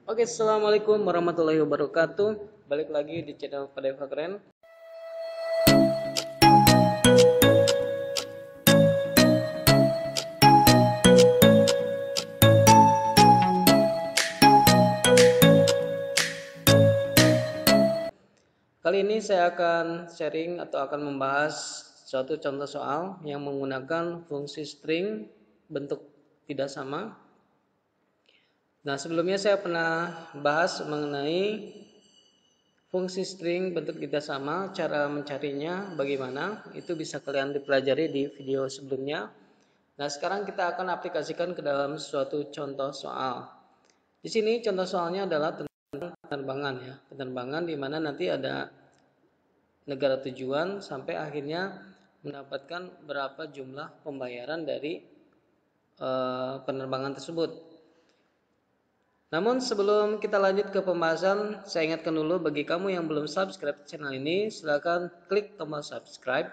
Oke, assalamualaikum warahmatullahi wabarakatuh. Balik lagi di channel Padeva Keren. Kali ini saya akan sharing atau akan membahas suatu contoh soal yang menggunakan fungsi string bentuk tidak sama. Nah, sebelumnya saya pernah bahas mengenai fungsi string bentuk tidak sama, cara mencarinya bagaimana, itu bisa kalian dipelajari di video sebelumnya. Nah, sekarang kita akan aplikasikan ke dalam suatu contoh soal. Di sini contoh soalnya adalah tentang penerbangan ya, penerbangan di mana nanti ada negara tujuan sampai akhirnya mendapatkan berapa jumlah pembayaran dari penerbangan tersebut. Namun sebelum kita lanjut ke pembahasan, saya ingatkan dulu bagi kamu yang belum subscribe channel ini, silakan klik tombol subscribe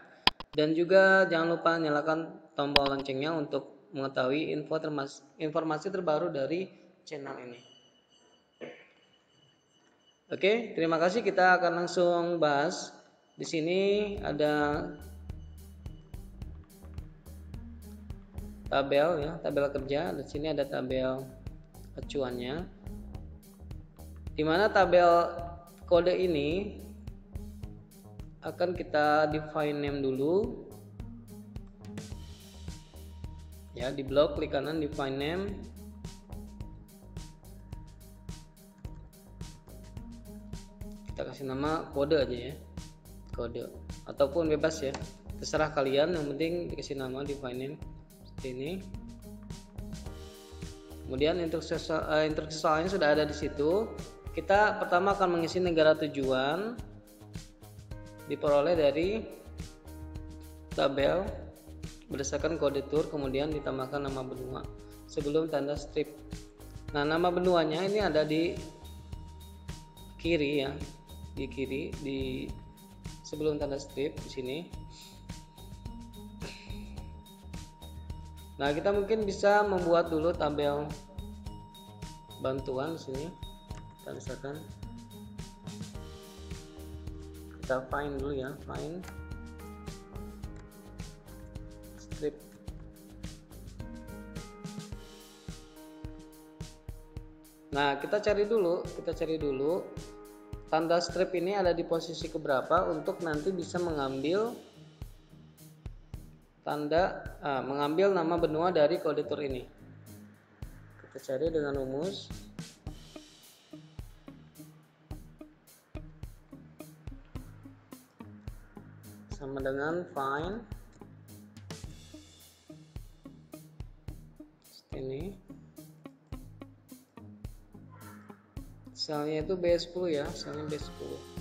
dan juga jangan lupa nyalakan tombol loncengnya untuk mengetahui informasi terbaru dari channel ini. Oke, terima kasih. Kita akan langsung bahas. Di sini ada tabel ya, tabel kerja. Di sini ada tabel acuannya, di mana tabel kode ini akan kita define name dulu ya. Di blok klik kanan define name, kita kasih nama kode aja ya, kode ataupun bebas ya, terserah kalian, yang penting dikasih nama define name seperti ini. Kemudian instruksi soalnya sudah ada di situ. Kita pertama akan mengisi negara tujuan, diperoleh dari tabel berdasarkan kode tour, kemudian ditambahkan nama benua sebelum tanda strip. Nah, nama benuanya ini ada di kiri ya, di kiri di sebelum tanda strip di sini. Nah, kita mungkin bisa membuat dulu tabel bantuan di sini. Kita misalkan kita find dulu ya, find strip. Nah, kita cari dulu tanda strip ini ada di posisi keberapa untuk nanti bisa mengambil mengambil nama benua dari kode tour ini. Kita cari dengan rumus sama dengan find ini, selnya itu B10 ya, selnya B10.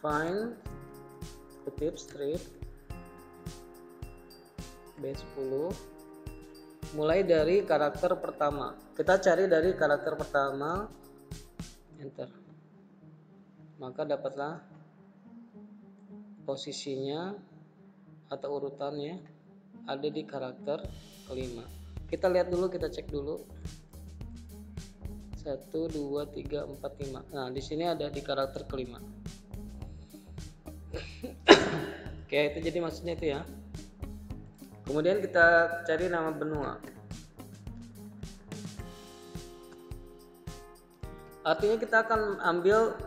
Find kutip strip B10 mulai dari karakter pertama. Kita cari dari karakter pertama, enter, maka dapatlah posisinya atau urutannya ada di karakter kelima. Kita lihat dulu, kita cek dulu 1, 2, 3, 4, 5. Nah, di sini ada di karakter kelima. Oke, itu jadi maksudnya itu ya. Kemudian kita cari nama benua. Artinya kita akan ambil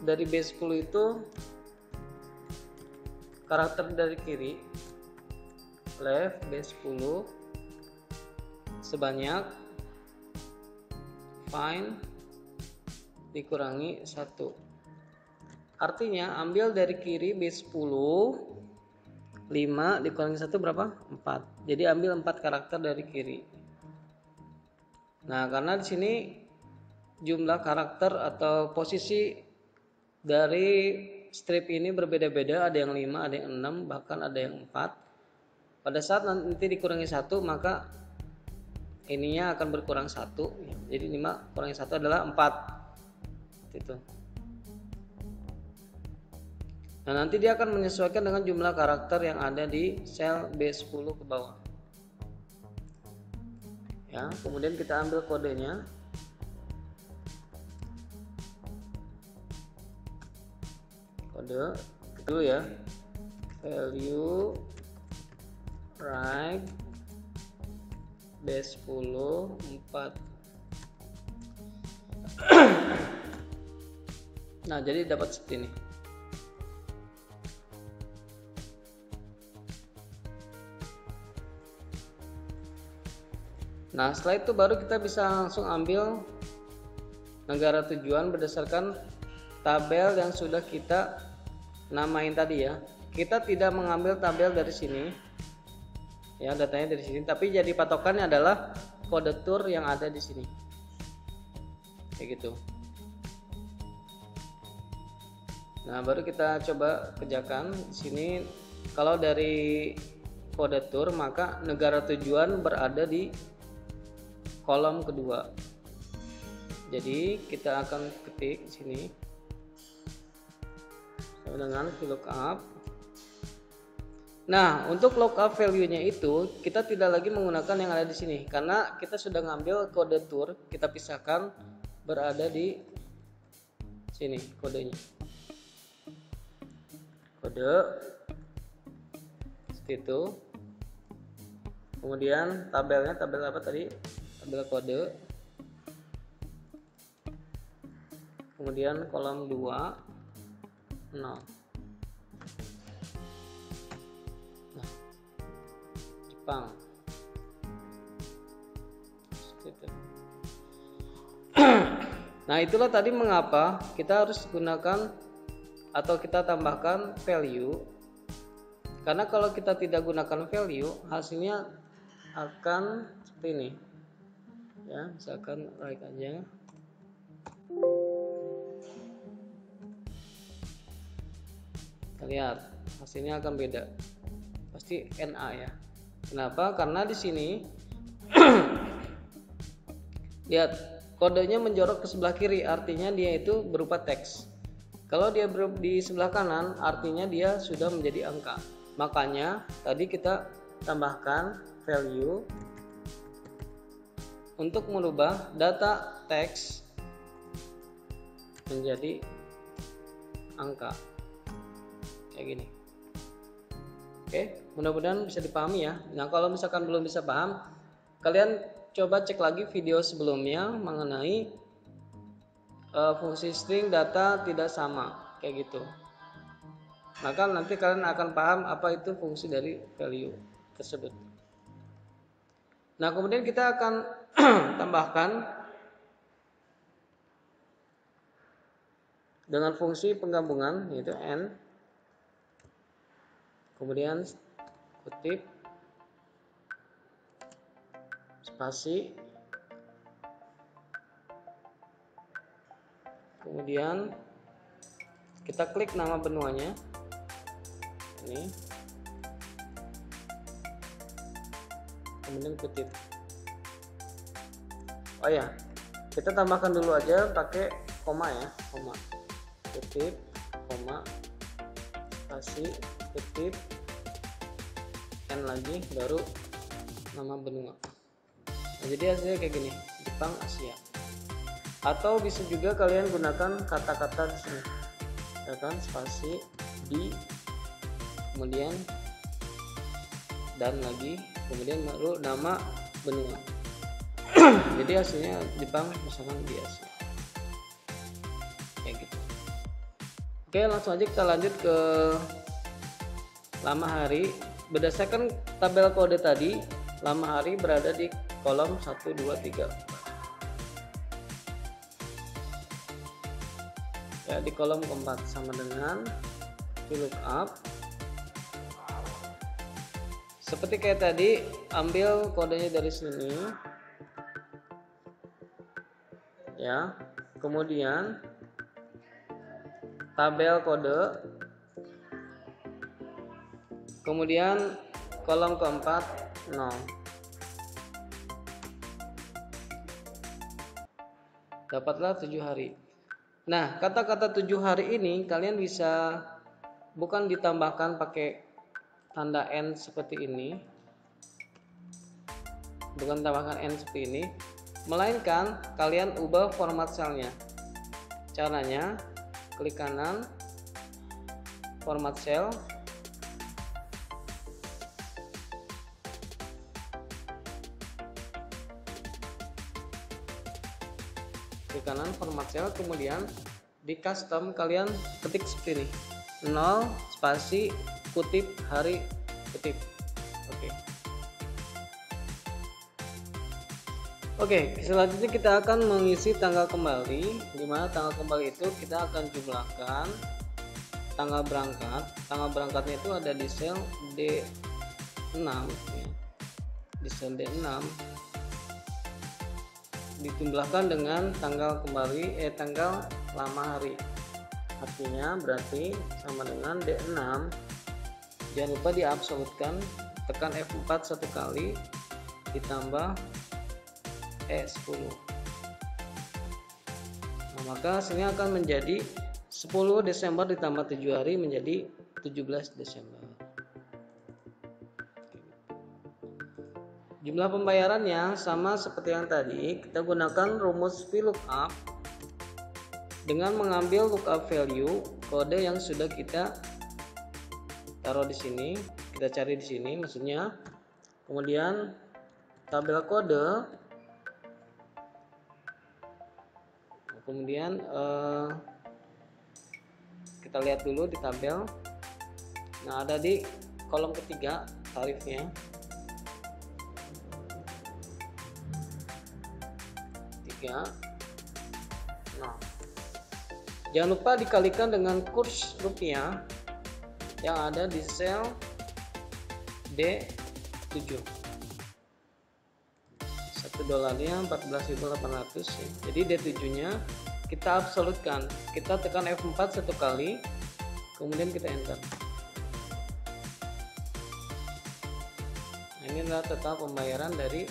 dari B10 itu karakter dari kiri, left B10 sebanyak find dikurangi 1. Artinya ambil dari kiri B10 5 dikurangi 1 berapa? 4. Jadi ambil 4 karakter dari kiri. Nah, karena di sini jumlah karakter atau posisi dari strip ini berbeda-beda, ada yang 5, ada yang 6, bahkan ada yang 4. Pada saat nanti dikurangi 1, maka ininya akan berkurang 1. Jadi 5 kurangi 1 adalah 4. Itu. Nah, nanti dia akan menyesuaikan dengan jumlah karakter yang ada di sel B10 ke bawah. Ya, kemudian kita ambil kodenya. Kode itu ya, value right base 10 4. Nah, jadi dapat seperti ini. Nah, setelah itu baru kita bisa langsung ambil negara tujuan berdasarkan tabel yang sudah kita namain tadi ya. Kita tidak mengambil tabel dari sini ya, datanya dari sini, tapi jadi patokannya adalah kode tour yang ada di sini kayak gitu. Nah, baru kita coba kerjakan di sini. Kalau dari kode tour, maka negara tujuan berada di kolom kedua. Jadi kita akan ketik di sini sama dengan VLOOKUP. Nah, untuk lookup value-nya itu kita tidak lagi menggunakan yang ada di sini karena kita sudah ngambil kode tour, kita pisahkan berada di sini kodenya. Kode seperti itu. Kemudian tabelnya, tabel apa tadi? Tabel kode. Kemudian kolom 2 0. Nah, Jepang. Seperti itu. Nah, itulah tadi mengapa kita harus gunakan atau kita tambahkan value. Karena kalau kita tidak gunakan value, hasilnya akan seperti ini. Ya, misalkan like aja. Kita lihat hasilnya akan beda. Pasti NA ya. Kenapa? Karena di sini lihat kodenya menjorok ke sebelah kiri, artinya dia itu berupa teks. Kalau dia di sebelah kanan, artinya dia sudah menjadi angka. Makanya tadi kita tambahkan value untuk merubah data teks menjadi angka kayak gini. Oke, mudah-mudahan bisa dipahami ya. Nah, kalau misalkan belum bisa paham, kalian coba cek lagi video sebelumnya mengenai fungsi string data tidak sama kayak gitu. Maka nanti kalian akan paham apa itu fungsi dari value tersebut. Nah, kemudian kita akan tambahkan dengan fungsi penggabungan yaitu AND, kemudian kutip spasi, kemudian kita klik nama benuanya ini, kemudian kutip. Oh ya, kita tambahkan dulu aja pakai koma ya, koma, kutip, koma, spasi, kutip, n lagi, baru nama benua. Nah, jadi hasilnya kayak gini, Jepang Asia. Atau bisa juga kalian gunakan kata-kata di sini, misalkan spasi di, kemudian dan lagi, kemudian baru nama benua. Jadi hasilnya Jepang misalkan di Asia kayak gitu. Oke, langsung aja kita lanjut ke lama hari. Berdasarkan tabel kode tadi, lama hari berada di kolom 1 2 3 ya, di kolom keempat, sama dengan VLOOKUP. Seperti kayak tadi, ambil kodenya dari sini ya, kemudian tabel kode, kemudian kolom keempat 0. Dapatlah 7 hari. Nah, kata-kata 7 hari ini kalian bisa bukan ditambahkan pakai tanda N seperti ini. bukan tambahkan n seperti ini, melainkan kalian ubah format selnya. Caranya klik kanan, format sel, klik kanan format sel, kemudian di custom kalian ketik seperti ini, 0 spasi kutip hari kutip. Oke, selanjutnya kita akan mengisi tanggal kembali, di mana tanggal kembali itu kita akan jumlahkan tanggal berangkat. Tanggal berangkatnya itu ada di sel D6 ya. Di sel D6 dijumlahkan dengan tanggal kembali tanggal lama hari. Artinya berarti sama dengan D6. Jangan lupa diabsolutkan, tekan F4 satu kali ditambah E10. Nah, maka hasilnya akan menjadi 10 Desember ditambah 7 hari menjadi 17 Desember. Jumlah pembayarannya sama seperti yang tadi, kita gunakan rumus VLOOKUP dengan mengambil lookup value kode yang sudah kita taruh di sini, kita cari di sini maksudnya. Kemudian tabel kode, kemudian kita lihat dulu di tabel. Nah, ada di kolom ketiga tarifnya. Nah, jangan lupa dikalikan dengan kurs rupiah yang ada di sel D7. 1 dolarnya 14.800 ya. Jadi D7 nya kita absolutkan, kita tekan F4 satu kali, kemudian kita enter. Nah, ini adalah total pembayaran dari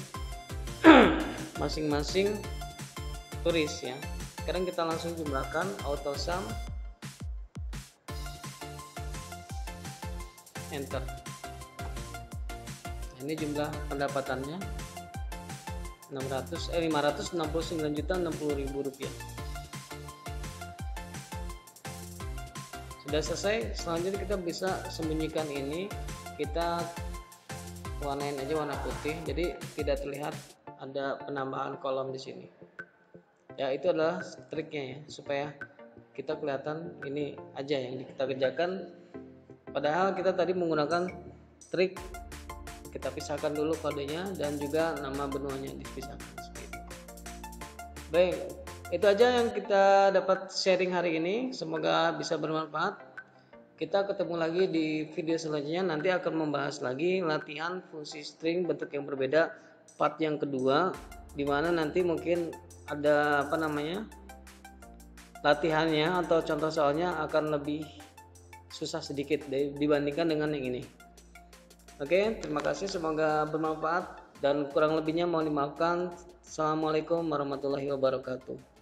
masing-masing turis ya. Sekarang kita langsung jumlahkan, auto sum, enter. Nah, ini jumlah pendapatannya 569.060.000 rupiah. Sudah selesai. Selanjutnya kita bisa sembunyikan ini, kita warnain aja warna putih, jadi tidak terlihat ada penambahan kolom di sini. Ya, itu adalah triknya ya, supaya kita kelihatan ini aja yang kita kerjakan. Padahal kita tadi menggunakan trik kita pisahkan dulu kodenya dan juga nama benuanya dipisahkan seperti itu. Baik, itu aja yang kita dapat sharing hari ini. Semoga bisa bermanfaat. Kita ketemu lagi di video selanjutnya. Nanti akan membahas lagi latihan fungsi string bentuk yang berbeda part yang kedua, di mana nanti mungkin ada latihannya atau contoh soalnya akan lebih susah sedikit dibandingkan dengan yang ini. Oke, terima kasih, semoga bermanfaat dan kurang lebihnya mohon dimaafkan. Assalamualaikum warahmatullahi wabarakatuh.